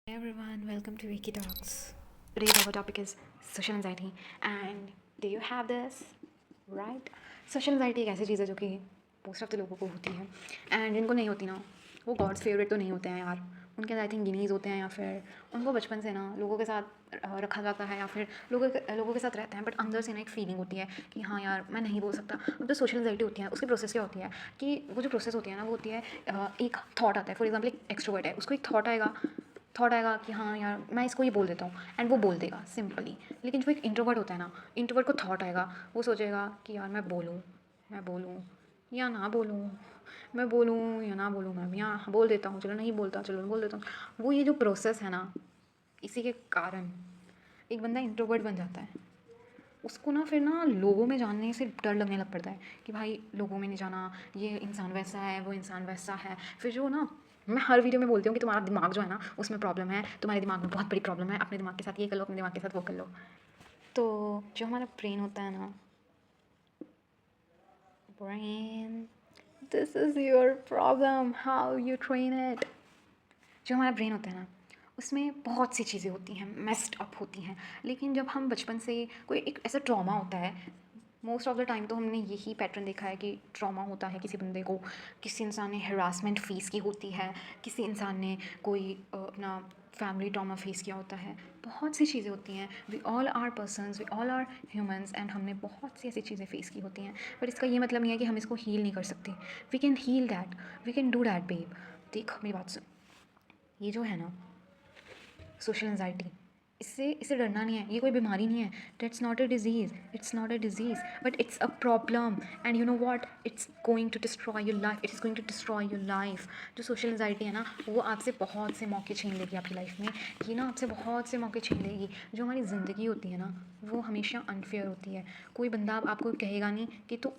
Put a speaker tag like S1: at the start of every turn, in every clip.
S1: Hey everyone, welcome to Wiki Talks. Today's our topic is social anxiety. And do you have this? Right? Social anxiety एक ऐसी चीज़ है जो कि most of the लोगों को होती है एंड जिनको नहीं होती ना वो गॉड्स फेवरेट तो नहीं होते हैं यार. उनके आई थिंक गिनीज होते हैं या फिर उनको बचपन से ना लोगों के साथ रखा जाता है या फिर लोगों के साथ रहते हैं बट अंदर से ना एक फीलिंग होती है कि हाँ यार मैं नहीं बोल सकता. जो सोशल एंजाइटी होती है उसकी प्रोसेस क्या होती है कि वो जो प्रोसेस होती है ना वो होती है एक थॉट आता है. फॉर एग्जाम्पल एक एक्सट्रोवर्ट है, उसको एक थॉट आएगा कि हाँ यार मैं इसको ये बोल देता हूँ एंड वो बोल देगा सिंपली. लेकिन जो एक इंट्रोवर्ट होता है ना, इंट्रोवर्ट को थॉट आएगा, वो सोचेगा कि यार मैं बोलूँ या ना बोलूँ, मैं बोलूँ या ना बोलूँ, मैं यहाँ बोल देता हूँ, चलो नहीं बोलता, चलो बोल देता हूँ. वो ये जो प्रोसेस है ना, इसी के कारण एक बंदा इंट्रोवर्ट बन जाता है. उसको ना फिर ना लोगों में जानने से डर लगने लग पड़ता है कि भाई लोगों में नहीं जाना, ये इंसान वैसा है, वो इंसान वैसा है. फिर जो ना मैं हर वीडियो में बोलती हूँ कि तुम्हारा दिमाग जो है ना उसमें प्रॉब्लम है, तुम्हारे दिमाग में बहुत बड़ी प्रॉब्लम है, अपने दिमाग के साथ ये कर लो, अपने दिमाग के साथ वो कर लो. तो जो हमारा ब्रेन होता है ना, brain, this is your problem, how you train it. जो हमारा ब्रेन होता है ना उसमें बहुत सी चीज़ें होती हैं, मेस्ड अप होती हैं. लेकिन जब हम बचपन से कोई एक ऐसा ट्रॉमा होता है, मोस्ट ऑफ द टाइम तो हमने यही पैटर्न देखा है कि ट्रॉमा होता है किसी बंदे को, किसी इंसान ने हरासमेंट फेस की होती है, किसी इंसान ने कोई अपना फैमिली ट्रॉमा फेस किया होता है. बहुत सी चीज़ें होती हैं. We all are persons, we all are humans and हमने बहुत सी ऐसी चीज़ें फेस की होती हैं. पर इसका ये मतलब नहीं है कि हम इसको हील नहीं कर सकते. We can heal that, we can do that babe. देख मेरी बात सुन, ये जो है ना सोशल एंजाइटी, इससे डरना नहीं है. ये कोई बीमारी नहीं है. That's not a disease, it's not a disease but it's a problem. And you know what, it's going to destroy your life, it is going to destroy your life. जो सोशल एंजाइटी है ना वो आपसे बहुत से मौके छीन लेगी आपकी लाइफ में. ये ना आपसे बहुत से मौके छीन लेगी. जो हमारी ज़िंदगी होती है ना वो हमेशा अनफेयर होती है. कोई बंदा आपको कहेगा नहीं कि तू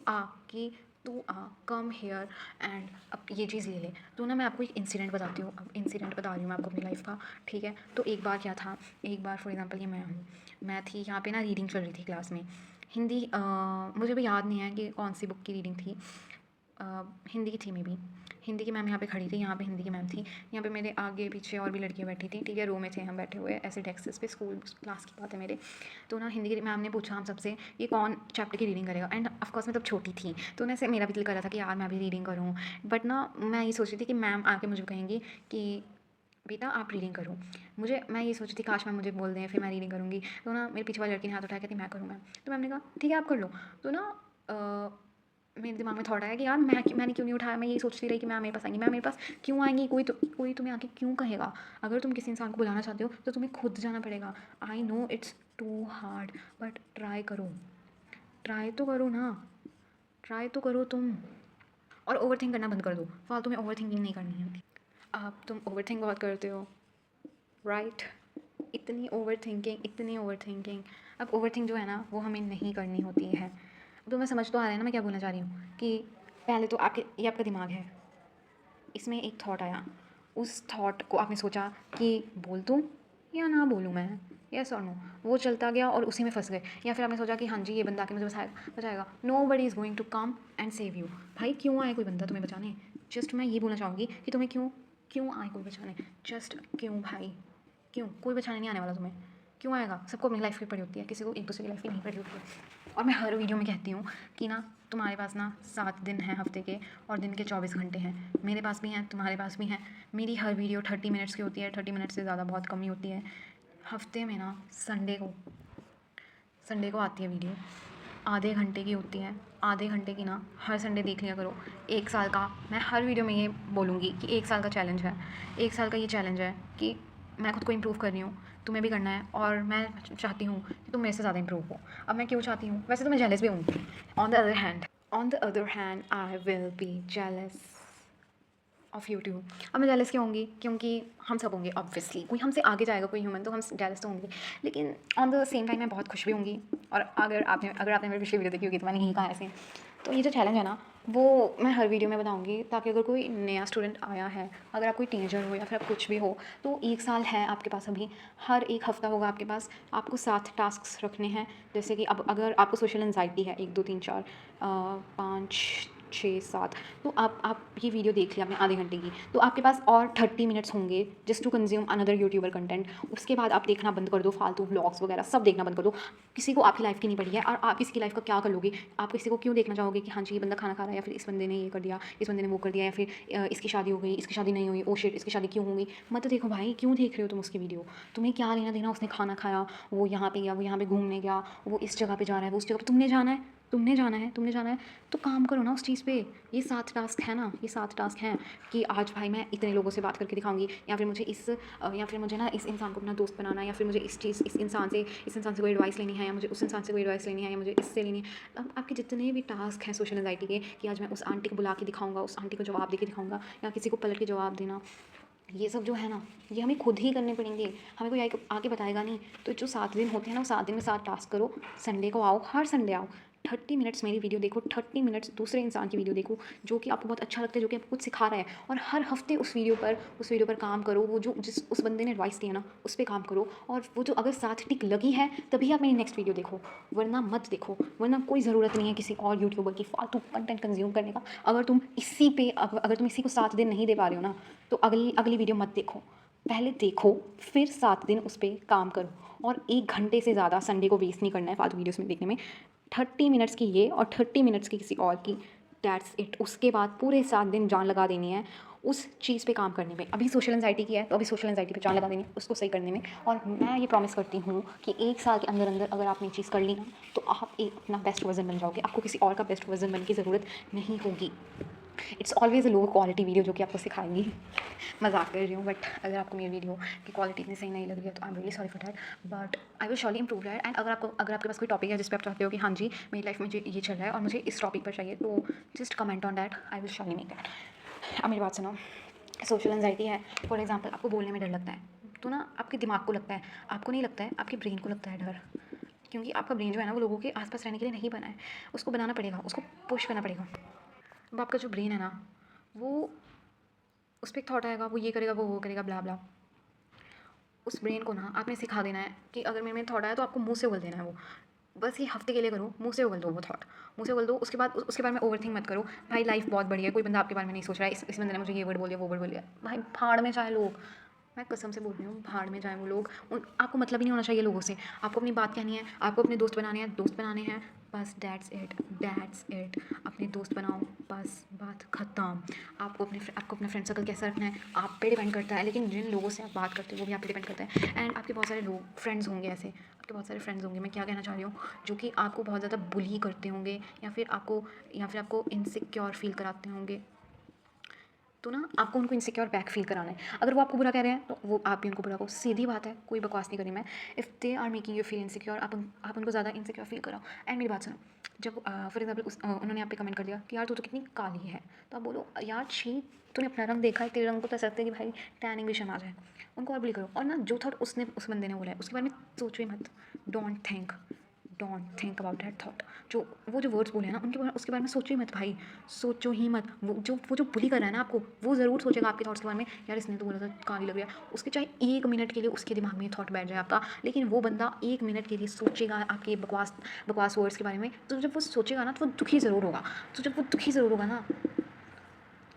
S1: आ, कम हेयर एंड अब ये चीज़ ले ले. तो ना मैं आपको एक इंसिडेंट बताती हूँ. अब इंसिडेंट बता रही हूँ मैं आपको अपनी लाइफ का, ठीक है. तो एक बार क्या था, एक बार फॉर एग्जांपल ये मैं थी यहाँ पे ना, रीडिंग चल रही थी क्लास में. हिंदी, मुझे भी याद नहीं है कि कौन सी बुक की रीडिंग थी. हिंदी की थी मे बी. हिंदी की मैम यहाँ पे खड़ी थी, यहाँ पे हिंदी की मैम थी. यहाँ पे मेरे आगे पीछे और भी लड़कियाँ बैठी थी, ठीक है. रो में थे हम बैठे हुए ऐसे डेस्क पे, स्कूल क्लास की बात है मेरे. तो ना हिंदी की मैम ने पूछा हम सबसे ये कौन चैप्टर की रीडिंग करेगा. एंड ऑफकोर्स मैं तब छोटी थी तो ना ऐसे मेरा भी दिल कर रहा था कि यार मैं भी रीडिंग करूँ. बट ना मैं ये सोच रही थी कि मैम आके मुझे कहेंगी कि बेटा आप रीडिंग करो. मैं ये सोच रही थी काश मैम मुझे बोल दें फिर मैं रीडिंग करूँगी. तो ना मेरे पीछे वाली लड़की ने हाथ उठाया, कहती मैं करूँ मैम. तो मैम ने कहा ठीक है आप कर लो. तो ना मेरे दिमाग में थॉट आया कि यार मैंने क्यों नहीं उठाया. मैं यही सोचती रही कि मैम मेरे पास आएंगी, मैम मेरे पास क्यों आएंगी, कोई तुम्हें आके क्यों कहेगा. अगर तुम किसी इंसान को बुलाना चाहते हो तो तुम्हें खुद जाना पड़ेगा. I know it's too hard but try करो, ट्राई तो करो ना, ट्राई तो करो तुम. और ओवर थिंक करना बंद कर दो. फालतू में ओवर थिंकिंग नहीं करनी है. अब तुम ओवर थिंक बहुत करते हो, राइट. इतनी ओवर थिंकिंग. अब ओवर थिंक जो है ना वो हमें नहीं करनी होती है. अब तुम्हें समझ तो आ रहा है ना मैं क्या बोलना चाह रही हूँ कि पहले तो आपके ये आपका दिमाग है, इसमें एक थॉट आया, उस थॉट को आपने सोचा कि बोल दूँ या ना बोलूँ मैं, यस और नो. वो चलता गया और उसी में फंस गए. या फिर आपने सोचा कि हाँ जी ये बंदा आके मुझे बचाएगा. Nobody is going to come and save you. भाई क्यों आए कोई बंदा तुम्हें बचाने. जस्ट मैं ये बोलना चाहूँगी कि तुम्हें क्यों क्यों आए कोई बचाने. जस्ट क्यों भाई, क्यों. कोई बचाने नहीं आने वाला तुम्हें. क्यों आएगा. सबको अपनी लाइफ की पड़ी होती है, किसी को एक दूसरे की लाइफ की नहीं पड़ी होती है. और मैं हर वीडियो में कहती हूँ कि ना तुम्हारे पास ना 7 दिन हैं हफ्ते के और दिन के 24 घंटे हैं. मेरे पास भी हैं, तुम्हारे पास भी हैं. मेरी हर वीडियो 30 मिनट्स की होती है, 30 मिनट से ज़्यादा बहुत कम ही होती है. हफ्ते में ना संडे को आती है वीडियो, आधे घंटे की होती है. आधे घंटे की ना हर संडे देख लिया करो. एक साल का, मैं हर वीडियो में ये बोलूँगी कि एक साल का चैलेंज है. एक साल का ये चैलेंज है कि मैं खुद को इम्प्रूव कर रही हूँ, तुम्हें भी करना है. और मैं चाहती हूँ कि तुम मेरे से ज़्यादा इम्प्रूव हो. अब मैं क्यों चाहती हूँ, वैसे तो मैं जेलस भी हूँ. On the other hand I will be jealous of you too. अब मैं जेलस क्यों होंगी, क्योंकि हम सब होंगे ऑब्वियसली. कोई हमसे आगे जाएगा कोई ह्यूमन तो हम जेलस तो होंगे. लेकिन ऑन द सेम टाइम मैं बहुत खुश भी होंगी. और अगर आपने मेरी पिछली वीडियो देखी होगी तो मैंने यही कहा ऐसे. तो ये जो चैलेंज है ना वो मैं हर वीडियो में बताऊंगी ताकि अगर कोई नया स्टूडेंट आया है, अगर आप कोई टीनेजर हो या फिर आप कुछ भी हो, तो एक साल है आपके पास अभी. हर एक हफ़्ता होगा आपके पास, आपको 7 टास्क रखने हैं. जैसे कि अब अगर आपको सोशल एंजाइटी है 1 2 3 4 5 6, 7, तो आप ये वीडियो देख लिया आपने आधे घंटे की, तो आपके पास और 30 मिनट्स होंगे just to consume another YouTuber content. उसके बाद आप देखना बंद कर दो, फालतू व्लॉग्स वगैरह सब देखना बंद कर दो। किसी को आपकी लाइफ की नहीं पड़ी है और आप किसी की लाइफ का क्या कर लोगे? आप किसी को क्यों देखना चाहोगे कि हाँ जी ये बंदा खाना खा रहा है, या फिर इस बंदे ने ये कर दिया, इस बंदे ने वो कर दिया, या फिर इसकी शादी हो गई, इसकी शादी नहीं हुई, ओ शिट इसकी शादी क्यों होगी? मत देखो भाई, क्यों देख रहे हो तुम उसकी वीडियो? तुम्हें क्या लेना देना? उसने खाना खाया, वो यहाँ पे गया, वो यहाँ पे घूमने गया, वो इस जगह पे जा रहा है, वो उस जगह पे, तुमने जाना है, तुमने जाना है, तुमने जाना है, तो काम करो ना उस चीज़ पे। ये 7 टास्क है ना, ये 7 टास्क हैं कि आज भाई मैं इतने लोगों से बात करके दिखाऊंगी, या फिर मुझे या फिर मुझे ना इस इंसान को अपना दोस्त बनाना है, या फिर मुझे इस इंसान से कोई एडवाइस लेनी है, या मुझे उस इंसान से कोई एडवाइस लेनी है, या मुझे इससे लेनी है। अब आपके जितने भी टास्क हैं सोशल एंजाइटी के, कि आज मैं उस आंटी को बुला के दिखाऊंगा, उस आंटी को जवाब दे के दिखाऊंगा, या किसी को पलट के जवाब देना, ये सब जो है ना, ये हमें खुद ही करने पड़ेंगे, हमें कोई आके बताएगा नहीं। तो जो 7 दिन होते हैं ना, वो 7 दिन में 7 टास्क करो। संडे को आओ, हर संडे आओ, 30 मिनट्स मेरी वीडियो देखो, 30 मिनट्स दूसरे इंसान की वीडियो देखो जो कि आपको बहुत अच्छा लगता है, जो कि आपको कुछ सिखा रहा है, और हर हफ्ते उस वीडियो पर काम करो। वो जो जिस उस बंदे ने एडवाइस दिया ना, उस पर काम करो, और वो जो अगर 7 टिक लगी है तभी आप मेरी नेक्स्ट वीडियो देखो, वरना मत देखो। वरना कोई ज़रूरत नहीं है किसी और यूट्यूबर की फालतू कंटेंट कंज्यूम करने का। अगर तुम इसी को 7 दिन नहीं दे पा रहे हो ना, तो अगली वीडियो मत देखो। पहले देखो, फिर 7 दिन उस पर काम करो, और 1 घंटे से ज़्यादा संडे को वेस्ट नहीं करना है फालतू वीडियोस में देखने में। 30 मिनट्स की ये और 30 मिनट्स की किसी और की, दैट्स इट। उसके बाद पूरे 7 दिन जान लगा देनी है उस चीज़ पे काम करने में। अभी सोशल एंजाइटी की है, तो अभी सोशल एंजाइटी पे जान लगा देनी है, उसको सही करने में। और मैं ये प्रॉमिस करती हूँ कि 1 साल के अंदर अंदर अगर आपने ये चीज़ कर ली ना, तो आप एक अपना बेस्ट वर्जन बन जाओगे। आपको किसी और का बेस्ट वर्जन बनने की ज़रूरत नहीं होगी। It's always a low quality video जो कि आपको सिखाएंगी। मजाक कर रही हूँ, बट अगर आपको मेरी वीडियो की क्वालिटी इतनी सही नहीं लग रही है, तो I am really sorry for that, but I will surely improve that. And अगर आपके पास कोई टॉपिक है जिस पे आप चाहते हो कि हाँ जी मेरी लाइफ में ये चल रहा है और मुझे इस टॉपिक पर चाहिए, तो just comment on that, I will surely make that. अब मेरी बात सुनो, सोशल एंजाइटी है, फॉर एग्जाम्पल आपको बोलने में डर लगता है, तो ना आपके दिमाग को लगता है, आपको नहीं लगता है, आपके ब्रेन को लगता है डर। क्योंकि आपका ब्रेन जो है ना, वो लोगों के आसपास रहने के लिए नहीं बना है, उसको बनाना पड़ेगा, उसको पुश करना पड़ेगा। अब आपका जो ब्रेन है ना, वो उस पर एक थॉट आएगा, वो ये करेगा, वो करेगा, ब्ला ब्ला। उस ब्रेन को ना आपने सिखा देना है कि अगर मेरे में थॉट आया तो आपको मुंह से उगल देना है वो। बस ये हफ्ते के लिए करो, मुंह से उगल दो वो थॉट, मुंह से उगल दो। उसके बारे में ओवरथिंक मत करो। भाई लाइफ बहुत बढ़िया है, कोई बंदा आपके बारे में नहीं सोच रहा है, इस बंदे ने मुझे ये वर्ड बोल दिया, वो वर्ड बोल दिया, भाई भाड़ में जाए लोग। मैं कसम से बोल रही हूँ, भाड़ में जाए वो लोग। आपको मतलब ही नहीं होना चाहिए लोगों से। आपको अपनी बात कहनी है, आपको अपने दोस्त बनाने हैं, बस दैट्स इट। अपने दोस्त बनाओ, बस बात ख़त्म। आपको अपना फ्रेंड सर्कल कैसा रखना है आप पे डिपेंड करता है, लेकिन जिन लोगों से आप बात करते हो वो भी आप पे डिपेंड करता है। एंड आपके बहुत सारे लोग फ्रेंड्स होंगे ऐसे, आपके बहुत सारे फ्रेंड्स होंगे, मैं क्या कहना चाह रही हूँ, जो कि आपको बहुत ज़्यादा बुली करते होंगे, या फिर आपको इनसिक्योर फील कराते होंगे। तो ना आपको उनको इनसिक्योर बैक फील कराना है। अगर वो आपको बुरा कह रहे हैं, तो वो आप भी उनको बुरा करो, सीधी बात है, कोई बकवास नहीं करी मैं। If they are making you feel insecure, आप उनको ज़्यादा इनसिक्योर फील कराओ। एंड मेरी बात सुनो, जब फॉर एग्जाम्पल उन्होंने आप पे कमेंट कर दिया कि यार तू तो कितनी काली है, तो आप बोलो यार छी, तूने अपना रंग देखा है, तेरे रंग को तो ऐसा लगता है कि भाई टैनिंग भी शर्मा जाए। उनको और बुली करो, और ना जो थॉट उस बंदे ने बोला है उसके बारे में सोचो ही मत। Don't think about that thought. वो जो वर्ड्स बोले हैं ना, उसके बारे में सोचो ही मत भाई, सोचो ही मत। वो जो बुली कर रहा है ना आपको, वो ज़रूर सोचेगा आपके थॉट्स के बारे में, यार इसने तो बोला था काली लग रही है। उसके चाहे 1 मिनट के लिए उसके दिमाग में थॉट बैठ जाए आपका, लेकिन वो बंदा 1 मिनट के लिए सोचेगा आपके बकवास वर्ड्स के बारे में। तो जब वो सोचेगा ना, तो वो दुखी ज़रूर होगा। तो जब वो दुखी ज़रूर होगा ना,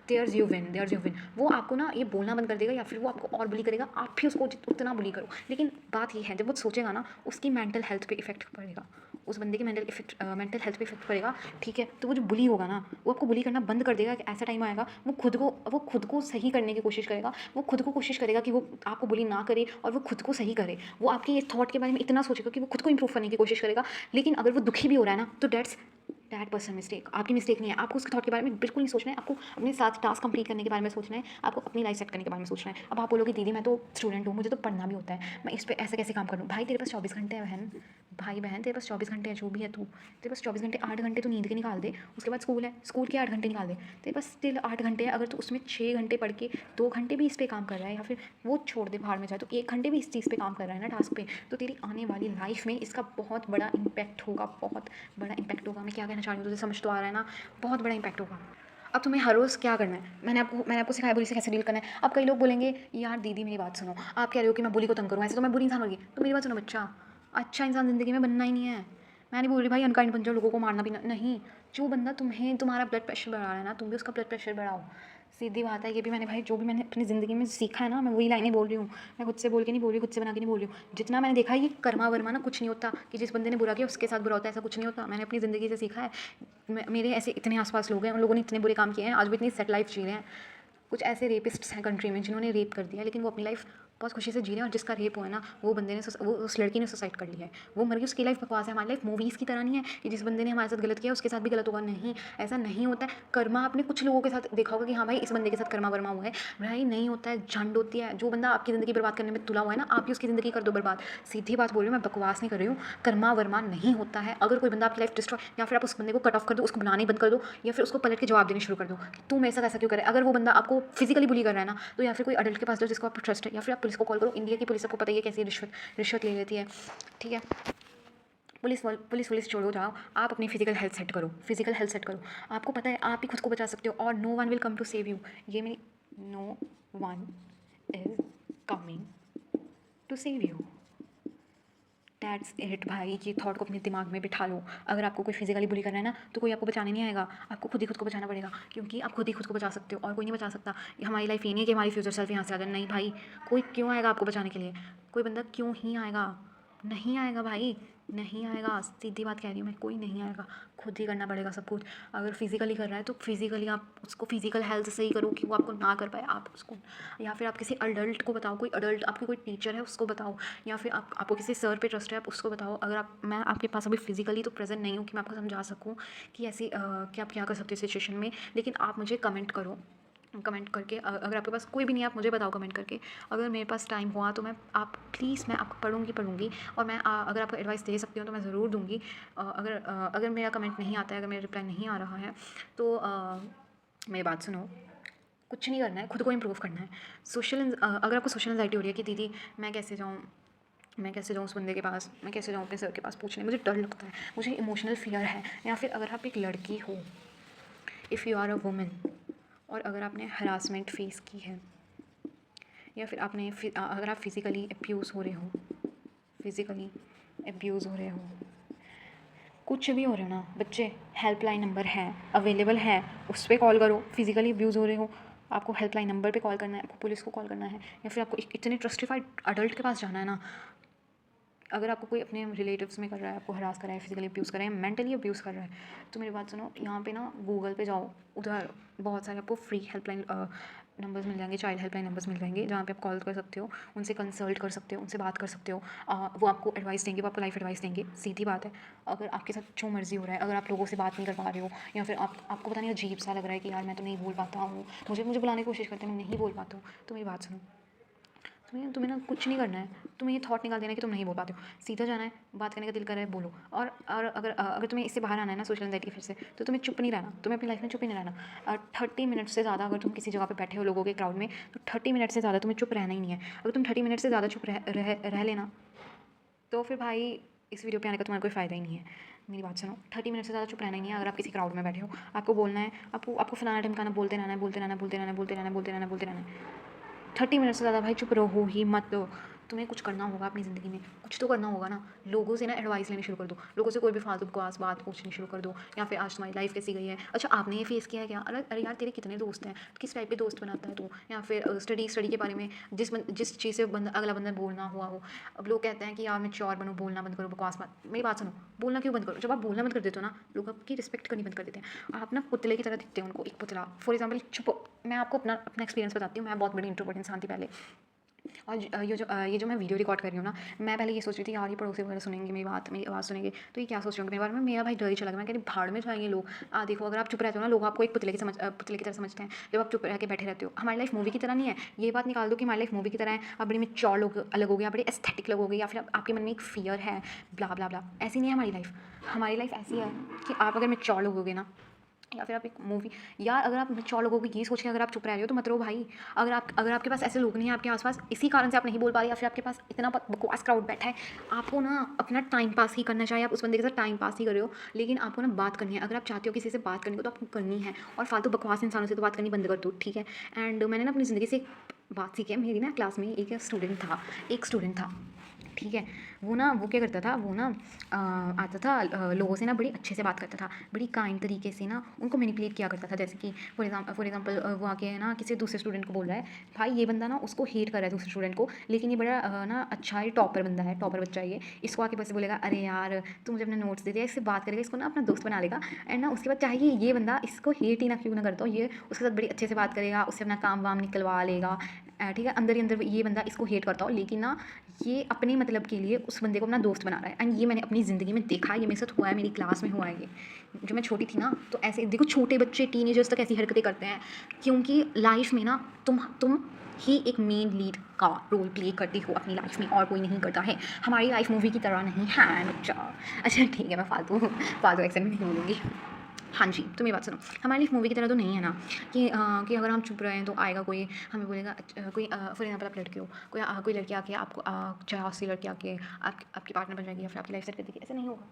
S1: देयर्स यू विन। वो आपको ना ये बोलना बंद कर देगा, या फिर वो आपको और बुली करेगा, आप भी उसको उतना बुली करो। लेकिन बात ये है, जब वो सोचेगा ना, उसकी मेंटल हेल्थ पे इफेक्ट पड़ेगा, उस बंदे की मेंटल हेल्थ पे इफेक्ट पड़ेगा, ठीक है। तो वो जो बुली होगा ना, वो आपको बुली करना बंद कर देगा। कि ऐसा टाइम आएगा वो खुद को सही करने की कोशिश करेगा। वो खुद को कोशिश करेगा कि वो आपको बुली ना करे, और वो खुद को सही करे। वो आपके इस थॉट के बारे में इतना सोचेगा कि वो खुद को इंप्रूव करने की कोशिश करेगा। लेकिन अगर वो दुखी भी हो रहा है ना, तो दैट पर्सन मिस्टेक, आपकी मिस्टेक नहीं है। आपको उसके थॉट के बारे में बिल्कुल नहीं सोचना है। आपको अपने साथ टास्क कंप्लीट करने के बारे में सोचना है, आपको अपनी लाइफ सेट करने के बारे में सोचना है। अब आप बोलोगे दीदी मैं तो स्टूडेंट हूँ, मुझे तो पढ़ना भी होता है, मैं इस पर ऐसे कैसे काम कर लूँ? भाई तेरे पास 24 घंटे है बहन, तेरे पास 24 घंटे है, जो भी है तू, तेरे पास 24 घंटे, 8 घंटे तो नींद के निकाल दे, उसके बाद स्कूल है, स्कूल के 8 घंटे निकाल दे, तेरे पास स्टिल 8 घंटे है। अगर तू उसमें 6 घंटे पढ़ के 2 घंटे भी इस पर काम कर रहा है, या फिर वो छोड़ दे भाड़ में जाए, तो 1 घंटे भी इस चीज़ पे काम कर रहा है ना, टास्क पे, तो तेरी आने वाली लाइफ में इसका बहुत बड़ा इम्पैक्ट होगा, बहुत बड़ा इम्पैक्ट होगा। मैं क्या कहना चाह रही हूँ, तुझे समझ तो आ रहा है ना? बहुत बड़ा इम्पैक्ट होगा। अब तुम्हें हर रोज़ क्या करना है, मैंने आपको सिखाया बुली से कैसे डील करना है। अब कई लोग बोलेंगे यार दीदी मेरी बात सुनो, आप कह रहे हो कि मैं बुली को तंग करूँ, ऐसे तो मैं बुरी इंसान होगी। तो मेरी बात सुनो बच्चा, अच्छा इंसान ज़िंदगी में बनना ही नहीं है। मैं नहीं बोल रही भाई अनकाइंड बन जाओ, लोगों को मारना भी नहीं। जो बंदा तुम्हारा ब्लड प्रेशर बढ़ा रहा है ना, तुम भी उसका ब्लड प्रेशर बढ़ाओ। सीधी बात है। ये भी मैंने भाई जो भी मैंने अपनी ज़िंदगी में सीखा है ना, मैं वही लाइनें बोल रही हूँ। मैं खुद से बोल के नहीं बोल रही, खुद से बना के नहीं बोल रही हूँ। जितना मैंने देखा है ये कर्मा वर्मा ना कुछ नहीं होता, कि जिस बंदे ने बुरा किया उसके साथ बुरा होता है, ऐसा कुछ नहीं होता। मैंने अपनी ज़िंदगी से सीखा है। मेरे ऐसे इतने आसपास लोग हैं, उन लोगों ने इतने बुरे काम किए हैं, आज भी इतनी सेट लाइफ जी रहे हैं। कुछ ऐसे रेपिस्ट्स हैं कंट्री में जिन्होंने रेप कर दिया, लेकिन वो अपनी लाइफ बहुत खुशी से जी रहे हैं। और जिसका रेप हुआ है ना, वो बंदे ने वो उस लड़की ने सुसाइड कर लिया है, वो मर गई, उसकी लाइफ बकवास है। हमारी लाइफ मूवीज़ की तरह नहीं है कि जिस बंदे ने हमारे साथ गलत किया उसके साथ भी गलत होगा, नहीं, ऐसा नहीं होता है। कर्मा आपने कुछ लोगों के साथ देखा होगा कि हाँ भाई इस बंदे के साथ कर्मा वर्मा हुआ है, भाई नहीं होता है, झंड होती है। जो बंदा आपकी ज़िंदगी बर्बाद करने में तुला हुआ है ना, आप भी उसकी ज़िंदगी कर दो बर्बाद। सीधी बात बोल रही हूँ, मैं बकवास नहीं कर रही हूँ। कर्मा वर्मा नहीं होता है। अगर कोई बंदा आपकी लाइफ डिस्ट्रॉय, या फिर आप उस बंदे को कट ऑफ कर दो, उसको बुलाना ही बंद कर दो, या फिर उसको पलट के जवाब देने शुरू कर दो कि तू मेरे साथ ऐसा क्यों करे। अगर वो बंदा आपको फिजिकली बुली कर रहा है ना, तो या फिर कोई अडल्ट के पास जाओ जिसको आपको ट्रस्ट है, या फिर आप पुलिस को कॉल करो। इंडिया की पुलिस आपको पता ही है कैसी रिश्वत ले लेती है, ठीक है। पुलिस छोड़ो, जाओ आप अपनी फिजिकल हेल्थ सेट करो, फिजिकल हेल्थ सेट करो। आपको पता है आप ही खुद को बचा सकते हो, और no one will come to save you. ये मेरी, no one is coming to save you, that's it भाई। ये थॉट को अपने दिमाग में बिठा लो। अगर आपको कोई फिजिकली बुली करना है ना, तो कोई आपको बचाने नहीं आएगा, आपको खुद ही खुद को बचाना पड़ेगा, क्योंकि आप खुद ही खुद को बचा सकते हो और कोई नहीं बचा सकता। हमारी लाइफ ये नहीं है कि हमारी फ्यूचर सेल्फ यहाँ से आ जाए, नहीं भाई। कोई क्यों आएगा आपको बचाने के लिए, कोई बंदा क्यों ही आएगा, नहीं आएगा भाई, नहीं आएगा। सीधी बात कह रही हूँ मैं, कोई नहीं आएगा, खुद ही करना पड़ेगा सब कुछ। अगर फिजिकली कर रहा है तो फिजिकली आप उसको फिजिकल हेल्थ सही करो कि वो आपको ना कर पाए, आप उसको, या फिर आप किसी अडल्ट को बताओ, कोई अडल्ट, आपकी कोई टीचर है उसको बताओ, या फिर आपको किसी सर पे ट्रस्ट है आप उसको बताओ। अगर मैं आपके पास अभी फिजिकली तो प्रेजेंट नहीं हूँ कि मैं आपको समझा सकूँ कि ऐसी कि आप क्या कर सकते हो सिचुएशन में, लेकिन आप मुझे कमेंट करो, कमेंट करके। अगर आपके पास कोई भी नहीं है, आप मुझे बताओ कमेंट करके। अगर मेरे पास टाइम हुआ तो मैं प्लीज़ मैं आपको पढ़ूँगी, और मैं अगर आपको एडवाइस दे सकती हूँ तो मैं ज़रूर दूँगी। अगर मेरा कमेंट नहीं आता है, अगर मेरा रिप्लाई नहीं आ रहा है, तो मेरी बात सुनो। कुछ नहीं करना है, खुद को इम्प्रूव करना है। अगर आपको सोशल एंजाइटी हो रही है कि दीदी मैं कैसे जाऊँ उस बंदे के पास, मैं कैसे जाऊँ अपने सर के पास पूछने, मुझे डर लगता है, मुझे इमोशनल फियर है, या फिर अगर आप एक लड़की हो, if you are a women, और अगर आपने हरासमेंट फेस की है, या फिर अगर आप फिज़िकली अब्यूज़ हो रहे हो, कुछ भी हो रहे हो ना बच्चे, हेल्पलाइन नंबर है, अवेलेबल है, उस पर कॉल करो। फिज़िकली अब्यूज़ हो रहे हो, आपको हेल्पलाइन नंबर पे कॉल करना है, आपको पुलिस को कॉल करना है, या फिर आपको इतने ट्रस्टिफाइड अडल्ट के पास जाना है ना। अगर आपको कोई अपने रिलेटिव्स में कर रहा है, आपको हरास कर रहा है, फिजिकली अब्यूज़ कर रहा है, मेंटली अब्यूज़ कर रहा है, तो मेरी बात सुनो, यहाँ पे ना गूगल पे जाओ, उधर बहुत सारे आपको फ्री हेल्पलाइन नंबर्स मिल जाएंगे, चाइल्ड हेल्पलाइन नंबर्स मिल जाएंगे, जहाँ पे आप कॉल कर सकते हो, उनसे कंसल्ट कर सकते हो, उनसे बात कर सकते हो। वो आपको एडवाइस देंगे, वो आपको लाइफ एडवाइस देंगे। सीधी बात है। अगर आपके साथ जो मर्जी हो रहा है, अगर आप लोगों से बात नहीं कर पा रहे हो, या फिर आपको पता नहीं अजीब सा लग रहा है कि यार मैं तो नहीं बोल पाता हूँ, मुझे बुलाने की कोशिश करते हैं, मैं नहीं बोल पाता हूँ, तो मेरी बात सुनो। तुम्हें ना कुछ नहीं करना है, तुम्हें ये थॉट निकाल देना है कि तुम नहीं बोल पाते हो, सीधा जाना है, बात करने का दिल कर रहा है बोलो। और अगर तुम्हें इससे बाहर आना है ना सोशल एंजाइटी फिर से, तो तुम्हें चुप नहीं रहना, तुम्हें अपनी लाइफ में चुप ही नहीं रहना। 30 मिनट से ज़्यादा अगर तुम किसी जगह पे बैठे हो लोगों के क्राउड में, तो 30 मिनट से ज़्यादा तुम्हें चुप रहना ही नहीं है। अगर तुम 30 मिनट से ज़्यादा चुप रह लेना, तो फिर भाई इस वीडियो पे आने का तुम्हारा कोई फ़ायदा ही नहीं है। मेरी बात सुनो, 30 मिनट से ज़्यादा चुप रहना ही नहीं है। अगर आप किसी क्राउड में बैठे हो, आपको बोलना है, आपको फलाना ढमकाना, बोलते रहना है। 30 मिनट से ज़्यादा भाई चुप रहो ही मत। तुम्हें कुछ करना होगा अपनी ज़िंदगी में, कुछ तो करना होगा ना। लोगों से ना एडवाइस लेनी शुरू कर दो, लोगों से कोई भी फालतू बकवास बात पूछनी शुरू कर दो, या फिर आज तुम्हारी लाइफ कैसी गई है, अच्छा आपने ये फेस किया है क्या, अरे यार तेरे कितने दोस्त हैं, किस टाइप के दोस्त बनाता है तू, या फिर स्टडी के बारे में जिस चीज़ से अगला बंदा बोलना हुआ हो। अब लोग कहते हैं कि यार मैं चौर बनूँ, बोलना बंद करो, बकवास मत। मेरी बात सुनो, बोलना क्यों बंद करो। जब आप बोलना बंद कर देते हो ना, लोग आपकी रिस्पेक्ट करनी बंद कर देते हैं। आप ना पुतले की तरह दिखते हैं उनको, एक पुतला। फॉर एग्जाम्पल चुप, मैं आपको अपना एक्सपीरियंस बताती हूँ। मैं बहुत बड़ी इंट्रोवर्ट इंसान थी पहले, और ये जो मैं वीडियो रिकॉर्ड कर रही हूँ ना, मैं पहले ये सोच रही थी यार ये पड़ोसी वगैरह सुनेंगे मेरी आवाज़ सुनेंगे, तो ये क्या सोच रहे होंगे मेरे बारे में। मेरा भाई डर ही चला गया, मैं कह रही भाड़ में जाएंगे लोग। देखो अगर आप चुप रहते हो ना, लोग आपको एक पुतले की तरह समझते हैं जब आप चुप रह के बैठे रहते हो। हमारी लाइफ मूवी की तरह नहीं है, ये बात निकाल दो कि हमारी लाइफ मूवी की तरह है। आप बड़ी मैच्योर लोग अलग हो गए, आप बड़े एस्थेटिक लोग हो गए, या फिर आपके मन में एक फियर है, ब्ला ब्ला ब्ला। ऐसी नहीं है हमारी लाइफ। हमारी लाइफ ऐसी है कि आप अगर मैच्योर लोग होगे ना, या फिर आप एक मूवी, यार अगर आप मैच्योर लोगों को ये सोच के अगर आप चुप रह रहे हो तो मत रहो भाई। अगर आपके पास ऐसे लोग नहीं हैं आपके आसपास, इसी कारण से आप नहीं बोल पा रहे, या फिर आपके पास इतना बकवास क्राउड बैठा है, आपको ना अपना टाइम पास ही करना चाहिए। आप उस बंदे के साथ टाइम पास ही कर रहे हो, लेकिन आपको ना बात करनी है। अगर आप चाहते हो किसी से बात करने को, तो आपको करनी है, और फालतू बकवास इंसानों से तो बात करनी बंद कर दो, ठीक है। एंड मैंने ना अपनी ज़िंदगी से एक बात सीखी है। मेरी ना क्लास में एक स्टूडेंट था, ठीक है। वो ना वो क्या करता था, वो ना आता था लोगों से ना बड़ी अच्छे से बात करता था, बड़ी काइंड तरीके से ना उनको मैनिपुलेट किया करता था। जैसे कि फॉर एग्जांपल वो आके ना किसी दूसरे स्टूडेंट को बोल रहा है, भाई ये बंदा ना उसको हेट कर रहा है दूसरे स्टूडेंट को, लेकिन ये बड़ा ना अच्छा है, टॉपर बंदा है, टॉपर बच्चा है ये। इसको आके बस बोलेगा अरे यार तू मुझे अपने नोट्स दे दिया, इससे बात करेगा, इसको ना अपना दोस्त बना लेगा। एंड ना उसके बाद चाहे ये बंदा इसको हेट ही ना क्यों ना करता हो, ये उसके साथ बड़ी अच्छे से बात करेगा, उससे अपना काम वाम निकलवा लेगा। ठीक है, अंदर ही अंदर ये बंदा इसको हेट करता हो, लेकिन ना ये अपने मतलब के लिए उस बंदे को अपना दोस्त बना रहा है। एंड ये मैंने अपनी ज़िंदगी में देखा है, ये मेरे साथ हुआ है, मेरी क्लास में हुआ है ये। जब मैं छोटी थी ना तो ऐसे देखो छोटे बच्चे टीनेजर्स तक ऐसी हरकतें करते हैं, क्योंकि लाइफ में ना तुम ही एक मेन लीड का रोल प्ले करती हो अपनी लाइफ में, और कोई नहीं करता है। हमारी लाइफ मूवी की तरह नहीं है बच्चा। अच्छा ठीक है, मैं फालतू फालतू एक्सेंट में नहीं बोलूँगी। हाँ जी, तो मेरी बात सुनो, हमारी लाइफ मूवी की तरह तो नहीं है ना कि अगर हम चुप रहे हैं तो आएगा कोई हमें बोलेगा कोई फॉर एग्जाम्पल आप लड़के हो, कोई लड़की आके आपको चाहे हौसी लड़की आके आपकी पार्टनर बन जाएगी या फिर आपकी लाइफ सेट कर देगी, ऐसा नहीं होगा।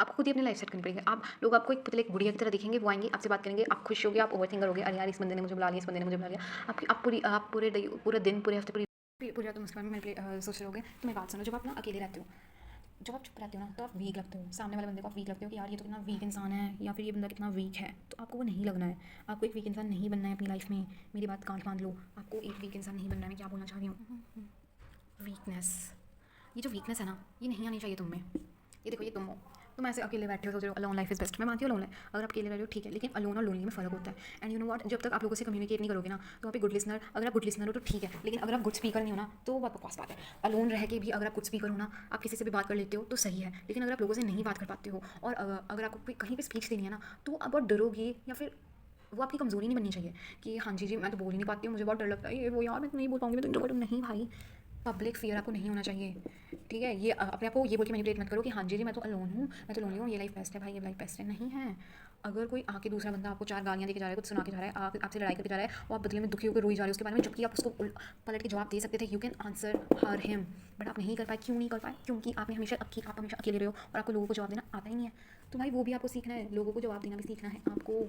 S1: आपको खुद ही अपनी लाइफ सेट करनी पड़ेगी। आप लोग आपको एक पुतले एक बुढ़िया की तरह दिखेंगे, वो आएंगे आपसे बात करेंगे, आप खुश होगे, आप ओवर थिंकर होगे, अरे यार इस बंदे ने मुझे बुला लिया, इस बंदे ने मुझे बुला लिया। आप पूरे दिन पूरे हफ्ते पूरे रात तुम उसके बारे में सोच रहे होगे। तो मेरी बात सुनो, जब आप ना अकेले रहते हो, जब आप चुप रहते हो ना, तो आप वीक लगते हो, सामने वाले बंदे को आप वीक लगते हो कि यार ये तो कितना वीक इंसान है, या फिर ये बंदा कितना वीक है। तो आपको वो नहीं लगना है, आपको एक वीक इंसान नहीं बनना है अपनी लाइफ में। मेरी बात कान बांध लो, आपको एक वीक इंसान नहीं बनना है। मैं क्या बोलना चाह रही हूँ, वीकनेस, ये जो वीकनेस है ना, ये नहीं आनी चाहिए तुम में। ये देखो, ये तुम हो, तुम ऐसे अकेले बैठे हो, सोच रहे हो अलोन लाइफ इज बेस्ट। मैं मानती हूँ अलोन है, अगर आप अकेले रह रहे हो ठीक है, लेकिन अलोन और लोनली में फ़र्क होता है। एंड यू नो व्हाट, जब तक आप लोगों से कम्युनिकेट नहीं करोगे ना, तो आप एक गुड लिसनर, अगर आप गुड लिसनर हो तो ठीक है, लेकिन अगर आप गुड स्पीकर नहीं हो ना, तो बहुत बकवास बात है। अलोन रह के भी अगर आप गुड स्पीकर हो ना, आप किसी से भी बात कर लेते हो तो सही है, लेकिन अगर आप लोगों से नहीं बात कर पाते हो, और अगर आपको कहीं पर स्पीच देनी है ना, तो आप बहुत डरोगे, या फिर वो आपकी कमज़ोरी नहीं बननी चाहिए कि हाँ जी मैं तो बोल ही नहीं पाती हूँ, मुझे बहुत डर लगता है, ये वो यार मैं तो नहीं बोल पाऊँगी, मैं तो इंट्रोवर्ट हूँ। नहीं भाई, पब्लिक फियर आपको नहीं होना चाहिए। ठीक है, ये अपने आप को ये बोल के मैनिपुलेट मत करो कि हाँ जी मैं तो अलोन हूँ, मैं तो लोनली हूँ, ये लाइफ बेस्ट है भाई, ये लाइफ बेस्ट है। नहीं है। अगर कोई आके दूसरा बंदा आपको 4 गालियाँ देके जा रहा है, कुछ सुना के जा रहा है, आपसे लड़ाई करके जा रहा है, और आप बदले में दुखी होकर रोई जा रहे हो उसके बारे में, जबकि आप उसको पलट के जवाब दे सकते थे, you can answer her him, but आप नहीं कर पाए। क्यों नहीं कर पाए? क्योंकि आप हमेशा अकेले रहे हो और आपको लोगों को जवाब देना आता ही नहीं है। तो भाई वो भी आपको सीखना है, लोगों को जवाब देना भी सीखना है आपको।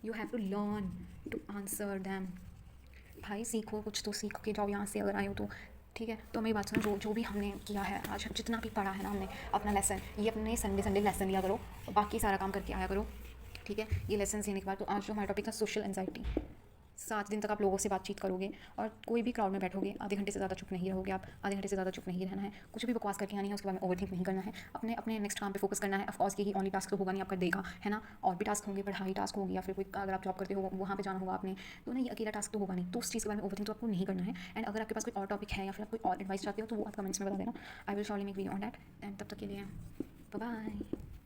S1: You have to learn to answer them. भाई सीखो, कुछ तो सीख के जाओ यहाँ से अगर आए हो तो। ठीक है, तो मेरी बात सुनो, जो भी हमने किया है आज, जितना भी पढ़ा है ना हमने अपना लेसन, ये अपने संडे लेसन लिया करो, और बाकी सारा काम करके आया करो। ठीक है, ये लेसन लेने के बाद तो आज जो हमारा टॉपिक था सोशल एंजाइटी, 7 दिन तक आप लोगों से बातचीत करोगे, और कोई भी क्राउड में बैठोगे, आधे घंटे से ज़्यादा चुप नहीं रहोगे आप, आधे घंटे से ज़्यादा चुप नहीं रहना है, कुछ भी बकवास करके आनी है, उसके बाद में ओवर थिंक नहीं करना है, अपने अपने नेक्स्ट काम पे फोकस करना है। ऑफकोर्स यही ओनली टास्क तो होगा नहीं आपका देगा, है ना, और भी टास्क होंगे, पढ़ाई टास्क होगी, या फिर कोई अगर आप जॉब करते हो वहाँ पे जाना होगा आपने, तो नहीं अकेला टास्क तो होगा नहीं, तो उस चीज़ के बारे में ओवर थिंक तो आपको नहीं करना है। एंड अगर आपके पास कोई और टॉपिक है या फिर आप कोई और एडवाइस चाहते हो तो वो आप कमेंट्स में बता देना, I will surely make video on that. And तब तक के लिए बाय बाय।